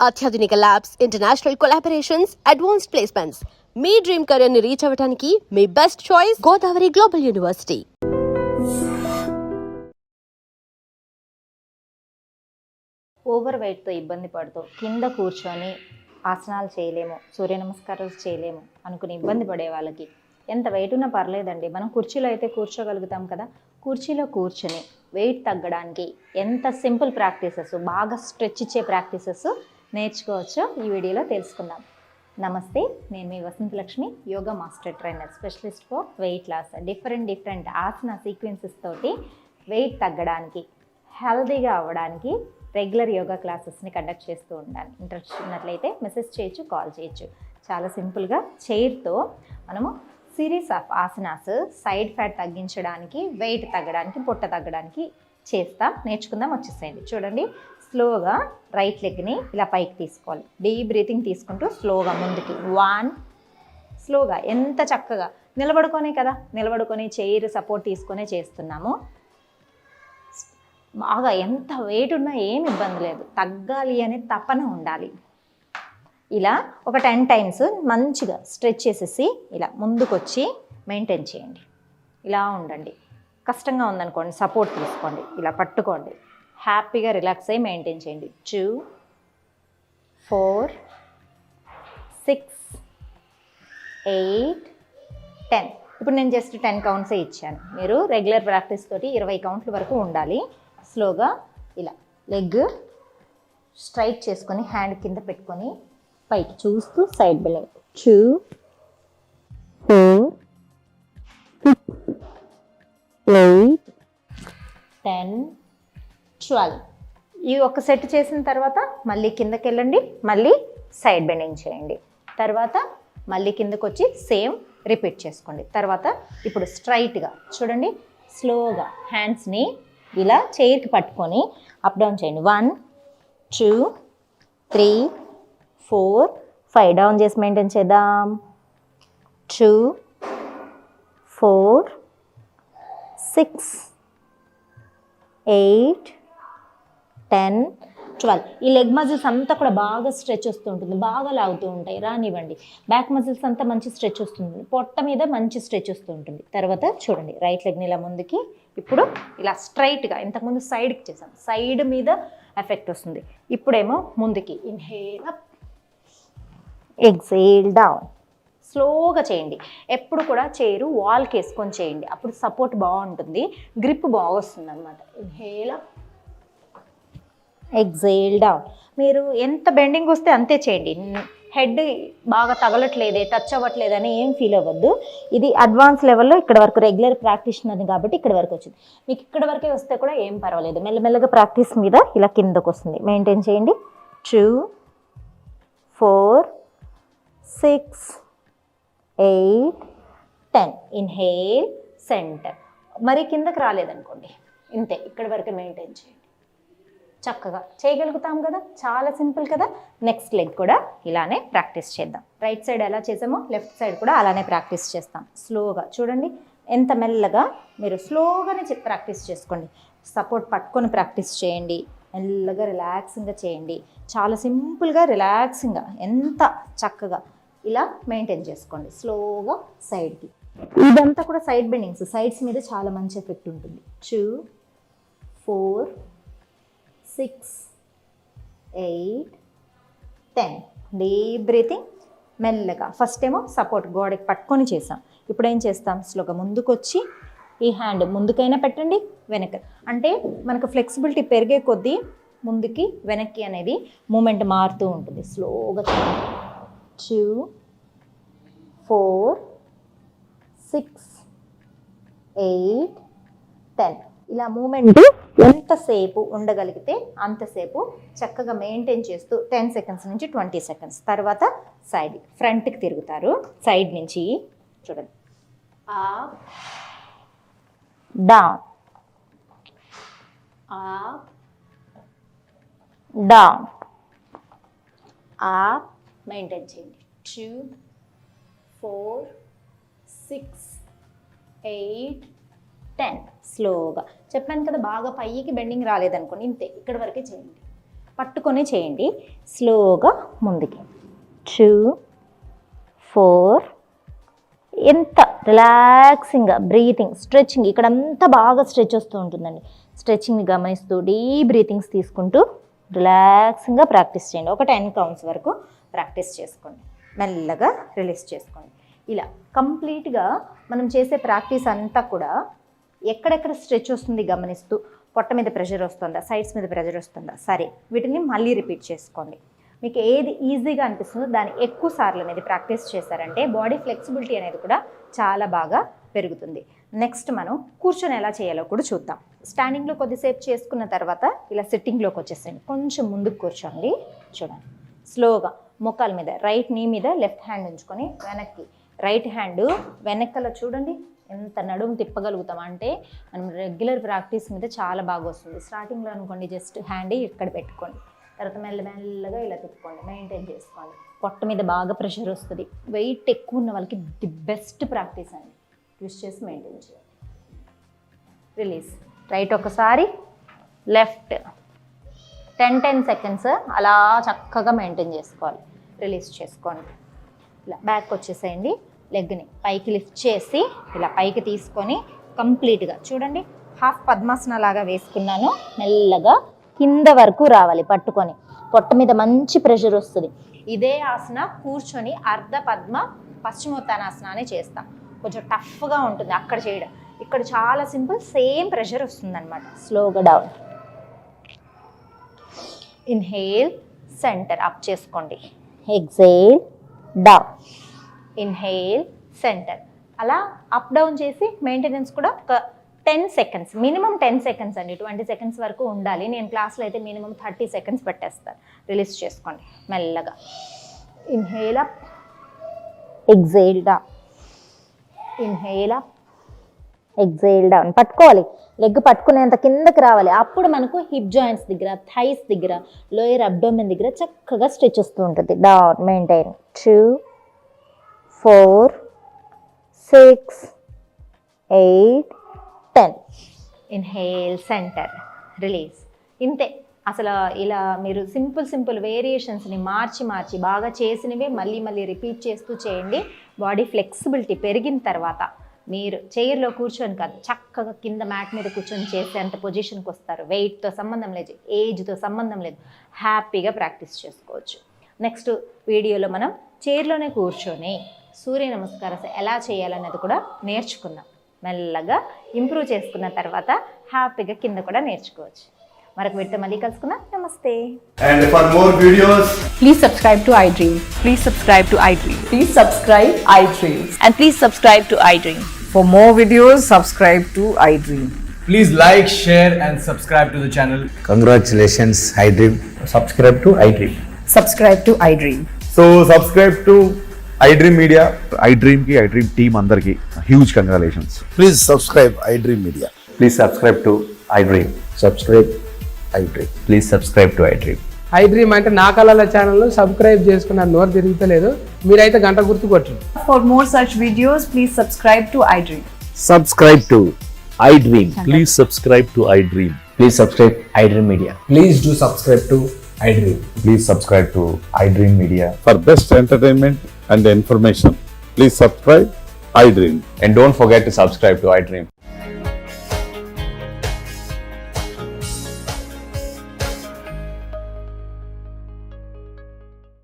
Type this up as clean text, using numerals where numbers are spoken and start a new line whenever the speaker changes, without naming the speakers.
అత్యాధునిక labs, international collaborations, advanced placements. మీ dream career ని రీచ్ అవ్వడానికి మీ best choice Godavari global university.
Over వెయిట్తో ఇబ్బంది పడుతూ కింద కూర్చొని ఆసనాలు చేయలేము, సూర్య నమస్కారాలు చేయలేము అనుకుని ఇబ్బంది పడే వాళ్ళకి ఎంత వెయిట్ ఉన్నా పర్లేదండి. మనం కుర్చీలో అయితే కూర్చోగలుగుతాం కదా. కుర్చీలో కూర్చొని వెయిట్ తగ్గడానికి ఎంత సింపుల్ ప్రాక్టీసెస్, బాగా స్ట్రెచ్ ఇచ్చే ప్రాక్టీసెస్ నేర్చుకోవచ్చో ఈ వీడియోలో తెలుసుకుందాం. నమస్తే, నేను మీ Vasanthalakshmi, yoga master trainer, specialist for weight loss. Different asana sequences తోటి వెయిట్ తగ్గడానికి, హెల్తీగా అవ్వడానికి రెగ్యులర్ యోగా క్లాసెస్ని కండక్ట్ చేస్తూ ఉంటాను. ఇంట్రెస్ట్ ఉన్నట్లయితే మెసేజ్ చేయొచ్చు, కాల్ చేయొచ్చు. చాలా సింపుల్గా చైర్తో మనము series of asanas side fat తగ్గించడానికి, వెయిట్ తగ్గడానికి, పొట్ట తగ్గడానికి నేర్చుకుందాం. వచ్చేసేయండి. చూడండి, స్లోగా రైట్ లెగ్ని ఇలా పైకి తీసుకోవాలి. డీప్ బ్రీతింగ్ తీసుకుంటూ స్లోగా ముందుకి 1, స్లోగా ఎంత చక్కగా నిలబడుకొనే కదా, నిలబడుకొని చైర్ సపోర్ట్ తీసుకొనే చేస్తున్నాము. బాగా ఎంత వెయిట్ ఉన్నా ఏమి ఇబ్బంది లేదు, తగ్గాలి అనే తపన ఉండాలి. ఇలా ఒక 10 టైమ్స్ మంచిగా స్ట్రెచ్ చేసేసి ఇలా ముందుకు వచ్చి మెయింటైన్ చేయండి. ఇలా ఉండండి. కష్టంగా ఉందనుకోండి, సపోర్ట్ తీసుకోండి, ఇలా పట్టుకోండి. హ్యాపీగా రిలాక్స్ అయ్యి మెయింటైన్ చేయండి. 2, 4, 6, 8, 10. ఇప్పుడు నేను జస్ట్ 10 కౌంట్సే ఇచ్చాను. మీరు రెగ్యులర్ ప్రాక్టీస్ తోటి 20 కౌంట్ల వరకు ఉండాలి. స్లోగా ఇలా లెగ్ స్ట్రైట్ చేసుకొని హ్యాండ్ కింద పెట్టుకొని పైకి చూస్తూ సైడ్ బెండింగ్. 2, 4, 6, 8, 10, 12. ఈ ఒక సెట్ చేసిన తర్వాత మళ్ళీ కిందకి వెళ్ళండి, మళ్ళీ సైడ్ బెండింగ్ చేయండి. తర్వాత మళ్ళీ కిందకు వచ్చి సేమ్ రిపీట్ చేసుకోండి. తర్వాత ఇప్పుడు స్ట్రైట్గా చూడండి, స్లోగా హ్యాండ్స్ని ఇలా చైర్కి పట్టుకొని అప్ డౌన్ చేయండి. 1, 2, 3, 4, 5. డౌన్ చేసి మెయింటైన్ చేద్దాం. 2, 4, 6, 8, 10, 12. ఈ లెగ్ మజిల్స్ అంతా కూడా బాగా స్ట్రెచ్ వస్తూ ఉంటుంది, బాగా లాగుతూ ఉంటాయి. రానివ్వండి. బ్యాక్ మజిల్స్ అంతా మంచి స్ట్రెచ్ వస్తుంది, పొట్ట మీద మంచి స్ట్రెచ్ వస్తూ ఉంటుంది. తర్వాత చూడండి, రైట్ లెగ్ని ఇలా ముందుకి, ఇప్పుడు ఇలా స్ట్రైట్గా, ఇంతకుముందు సైడ్కి చేసాం, సైడ్ మీద ఎఫెక్ట్ వస్తుంది. ఇప్పుడేమో ముందుకి ఇన్హేల్ అప్, ఎక్సేల్ డౌన్. స్లోగా చేయండి. ఎప్పుడు కూడా చైరు వాల్కి వేసుకొని చేయండి, అప్పుడు సపోర్ట్ బాగుంటుంది, గ్రిప్ బాగా వస్తుంది అనమాట. Inhale up, exhale down. మీరు ఎంత బెండింగ్ వస్తే అంతే చేయండి. హెడ్ బాగా తగలట్లేదే, టచ్ అవ్వట్లేదని ఏం ఫీల్ అవ్వద్దు. ఇది అడ్వాన్స్ లెవెల్లో ఇక్కడ వరకు రెగ్యులర్ ప్రాక్టీషనర్ కాబట్టి ఇక్కడ వరకు వచ్చింది. మీకు ఇక్కడ వరకే వస్తే కూడా ఏం పర్వాలేదు, మెల్లమెల్లగా ప్రాక్టీస్ మీద ఇలా కిందకు వస్తుంది. మెయింటైన్ చేయండి. 2, 4, 6, 8, 10. Inhale, centre. మరి కిందకి రాలేదనుకోండి, ఇంతే, ఇక్కడ వరకు మెయింటైన్ చేయండి. చక్కగా చేయగలుగుతాం కదా, చాలా సింపుల్ కదా. నెక్స్ట్ లెగ్ కూడా ఇలానే ప్రాక్టీస్ చేద్దాం. రైట్ సైడ్ ఎలా చేసామో లెఫ్ట్ సైడ్ కూడా అలానే ప్రాక్టీస్ చేస్తాం. స్లోగా చూడండి, ఎంత మెల్లగా మీరు స్లోగానే ప్రాక్టీస్ చేసుకోండి. సపోర్ట్ పట్టుకొని ప్రాక్టీస్ చేయండి. మెల్లగా రిలాక్సింగ్గా చేయండి. చాలా సింపుల్గా రిలాక్సింగ్గా ఎంత చక్కగా ఇలా మెయింటైన్ చేసుకోండి. స్లోగా సైడ్కి. ఇదంతా కూడా సైడ్ బెండింగ్స్, సైడ్స్ మీద చాలా మంచి ఎఫెక్ట్ ఉంటుంది. 2, 4, 6, 8, 10. Deep breathing. మెల్లగా ఫస్ట్ ఏమో సపోర్ట్ గోడకి పట్టుకొని చేసాం. ఇప్పుడు ఏం చేస్తాం, స్లోగా ముందుకు వచ్చి ఈ హ్యాండ్ ముందుకైనా పెట్టండి, వెనక, అంటే మనకు ఫ్లెక్సిబిలిటీ పెరిగే కొద్దీ ముందుకి వెనక్కి అనేది మూమెంట్ మారుతూ ఉంటుంది. స్లోగా 2, 4, 6, 8, 10. ఇలా మూమెంట్ ఎంతసేపు ఉండగలిగితే అంతసేపు చక్కగా మెయింటైన్ చేస్తూ 10 సెకండ్స్ నుంచి 20 సెకండ్స్. తర్వాత సైడ్ ఫ్రంట్కి తిరుగుతారు. సైడ్ నుంచి చూడండి, up, down, up, down, up. Maintain చేయండి. 2, 4, 6, 8, 10. స్లోగా చెప్పాను కదా, బాగా పైకి బెండింగ్ రాలేదనుకోండి, ఇంతే, ఇక్కడ వరకే చేయండి. పట్టుకొని చేయండి. స్లోగా ముందుకి 2 4. ఎంత రిలాక్సింగ్గా బ్రీతింగ్, స్ట్రెచ్చింగ్, ఇక్కడంతా బాగా స్ట్రెచ్ వస్తూ ఉంటుందండి. స్ట్రెచ్చింగ్ని గమనిస్తూ డీప్ బ్రీతింగ్స్ తీసుకుంటూ రిలాక్సింగ్గా ప్రాక్టీస్ చేయండి. ఒక 10 కౌంట్స్ వరకు ప్రాక్టీస్ చేసుకోండి. మెల్లగా రిలీజ్ చేసుకోండి. ఇలా కంప్లీట్గా మనం చేసే ప్రాక్టీస్ అంతా కూడా ఎక్కడెక్కడ స్ట్రెచ్ వస్తుంది గమనిస్తూ, పొట్ట మీద ప్రెషర్ వస్తుందా, సైడ్స్ మీద ప్రెషర్ వస్తుందా, సరే వీటిని మళ్ళీ రిపీట్ చేసుకోండి. మీకు ఏది ఈజీగా అనిపిస్తుందో దాన్ని ఎక్కువ సార్లు అనేది ప్రాక్టీస్ చేశారంటే బాడీ ఫ్లెక్సిబిలిటీ అనేది కూడా చాలా బాగా పెరుగుతుంది. నెక్స్ట్ మనం కూర్చొని ఎలా చేయాలో కూడా చూద్దాం. స్టాండింగ్లో కొద్దిసేపు చేసుకున్న తర్వాత ఇలా సిట్టింగ్లోకి వచ్చేసేయండి. కొంచెం ముందుకు కూర్చోండి. చూడండి, స్లోగా మోకాల మీద రైట్ నీ మీద లెఫ్ట్ హ్యాండ్ ఉంచుకొని వెనక్కి, రైట్ హ్యాండ్ వెనక్కల చూడండి. ఎంత నడుము తిప్పగలుగుతాం అంటే మనం రెగ్యులర్ ప్రాక్టీస్ మీద చాలా బాగా వస్తుంది. స్టార్టింగ్లో అనుకోండి జస్ట్ హ్యాండ్ ఇక్కడ పెట్టుకోండి, తర్వాత మెల్లగా ఇలా తిప్పుకోండి, మెయింటైన్ చేసుకోండి. పొట్ట మీద బాగా ప్రెషర్ వస్తుంది. వెయిట్ ఎక్కువ ఉన్న వాళ్ళకి ది బెస్ట్ ప్రాక్టీస్ అండి. ట్విస్ట్ చేసి మెయింటైన్ చేయాలి. రిలీజ్. రైట్ ఒకసారి, లెఫ్ట్ 10 సెకండ్స్ అలా చక్కగా మెయింటైన్ చేసుకోవాలి. రిలీజ్ చేసుకోండి. ఇలా బ్యాక్ వచ్చేసేయండి. లెగ్ని పైకి లిఫ్ట్ చేసి ఇలా పైకి తీసుకొని కంప్లీట్గా చూడండి, హాఫ్ పద్మాసన లాగా వేసుకున్నాను. మెల్లగా కింద వరకు రావాలి పట్టుకొని. పొట్ట మీద మంచి ప్రెషర్ వస్తుంది. ఇదే ఆసన కూర్చొని అర్ధ పద్మ పశ్చిమోత్తానాసన అని చేస్తాం. కొంచెం టఫ్గా ఉంటుంది అక్కడ చేయడం. ఇక్కడ చాలా సింపుల్, సేమ్ ప్రెషర్ వస్తుంది అనమాట. స్లోగా డౌన్, ఇన్హేల్, సెంటర్ అప్ చేసుకోండి. Exhale, down, inhale, centre. అలా అప్ డౌన్ చేసి మెయింటెనెన్స్ కూడా ఒక 10 సెకండ్స్, మినిమం 10 సెకండ్స్ అండి. 20 సెకండ్స్ వరకు ఉండాలి. నేను క్లాస్లో అయితే మినిమం 30 సెకండ్స్ పెట్టేస్తాను. రిలీజ్ చేసుకోండి మెల్లగా. Inhale up, exhale down, inhale up, exhale down. పట్టుకోవాలి, లెగ్ పట్టుకునేంత కిందకి రావాలి. అప్పుడు మనకు హిప్ జాయింట్స్ దగ్గర, థైస్ దగ్గర, లోయర్ అబ్డోమెన్ దగ్గర చక్కగా స్ట్రెచ్ వస్తూ ఉంటుంది. Down, maintain. 2 4 6 8 10. Inhale, centre, release. ఇంతే. అసలు ఇలా మీరు సింపుల్ వేరియేషన్స్ని మార్చి బాగా చేసినవే మళ్ళీ రిపీట్ చేస్తూ చేయండి. బాడీ ఫ్లెక్సిబిలిటీ పెరిగిన తర్వాత మీరు చైర్లో కూర్చొని కాదు, చక్కగా కింద మ్యాట్ మీద కూర్చొని చేసేంత పొజిషన్కి వస్తారు. వెయిట్తో సంబంధం లేదు, ఏజ్తో సంబంధం లేదు, హ్యాపీగా ప్రాక్టీస్ చేసుకోవచ్చు. నెక్స్ట్ వీడియోలో మనం చైర్లోనే కూర్చొని సూర్య నమస్కారాలు ఎలా చేయాలనేది కూడా నేర్చుకుందాం. మెల్లగా ఇంప్రూవ్ చేసుకున్న తర్వాత హ్యాపీగా కింద కూడా నేర్చుకోవచ్చు. మరొక వీడితో మళ్ళీ కలుసుకుందాం. నమస్తే.
And for more videos,
Please subscribe to iDream. Please subscribe to iDream.
Please subscribe iDream.
And please subscribe to iDream.
For more videos, subscribe to iDream.
please like, share and subscribe to the channel.
Congratulations, iDream. Subscribe to iDream.
Subscribe to iDream.
So subscribe to iDream Media.
iDream team అందరికి huge congratulations.
Please subscribe iDream Media.
Please subscribe to iDream.
Subscribe iDream.
Please subscribe to iDream.
iDream అంటే నా కళల channel subscribe చేసుకున్న నోరు తిరుగుతలేదు. మీరైతే గంట గుర్తు కొట్టండి.
For more such videos, please subscribe to iDream.
Subscribe to iDream.
Please subscribe to iDream.
Please subscribe iDream Media.
Please do subscribe to iDream.
Please subscribe to iDream Media.
For best entertainment and information, please subscribe iDream.
And don't forget to subscribe to iDream.